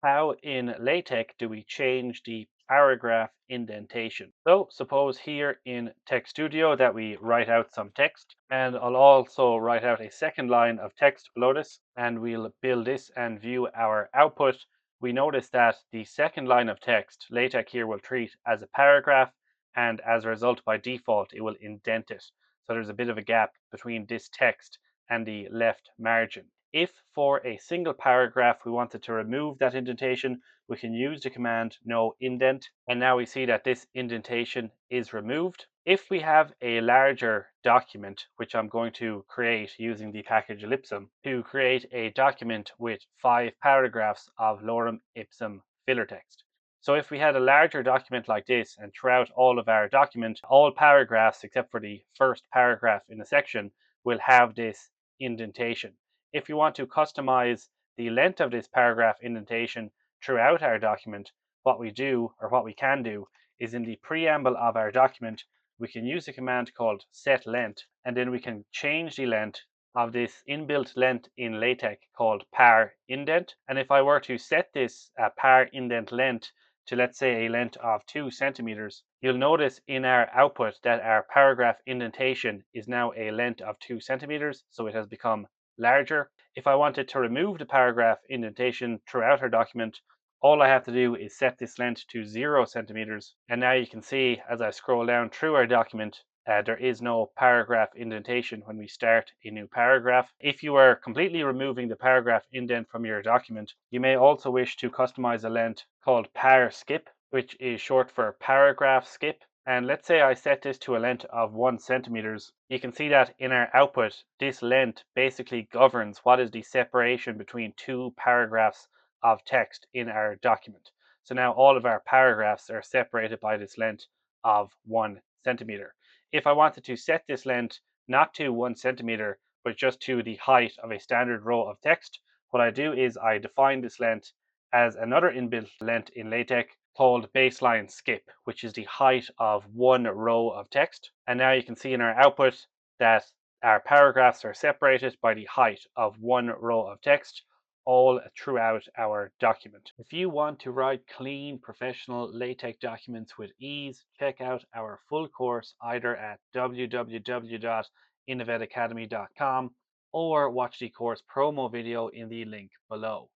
How in LaTeX do we change the paragraph indentation? So suppose here in Text Studio that we write out some text, and I'll also write out a second line of text below this, and we'll build this and view our output. We notice that the second line of text, LaTeX here will treat as a paragraph, and as a result, by default, it will indent it. So there's a bit of a gap between this text and the left margin. If for a single paragraph we wanted to remove that indentation, we can use the command no indent, and now we see that this indentation is removed. If we have a larger document, which I'm going to create using the package ellipsum, to create a document with 5 paragraphs of lorem ipsum filler text. So if we had a larger document like this, and throughout all of our document, all paragraphs except for the first paragraph in a section will have this indentation. If you want to customize the length of this paragraph indentation throughout our document, what we do, or what we can do, is in the preamble of our document, we can use a command called setlength, and then we can change the length of this inbuilt length in LaTeX called parindent. And if I were to set this parindent length to, let's say, a length of 2 centimeters, you'll notice in our output that our paragraph indentation is now a length of 2 centimeters, so it has become larger. If I wanted to remove the paragraph indentation throughout our document, all I have to do is set this length to 0 centimeters. And now you can see as I scroll down through our document, there is no paragraph indentation when we start a new paragraph. If you are completely removing the paragraph indent from your document, you may also wish to customize a length called parskip, which is short for paragraph skip. And let's say I set this to a length of 1 centimeters. You can see that in our output, this length basically governs what is the separation between 2 paragraphs of text in our document. So now all of our paragraphs are separated by this length of 1 centimeter. If I wanted to set this length not to 1 centimeter, but just to the height of a standard row of text, what I do is I define this length as another inbuilt length in LaTeX called baseline skip, which is the height of 1 row of text. And now you can see in our output that our paragraphs are separated by the height of 1 row of text all throughout our document. If you want to write clean, professional LaTeX documents with ease, check out our full course either at www.innovateacademy.com or watch the course promo video in the link below.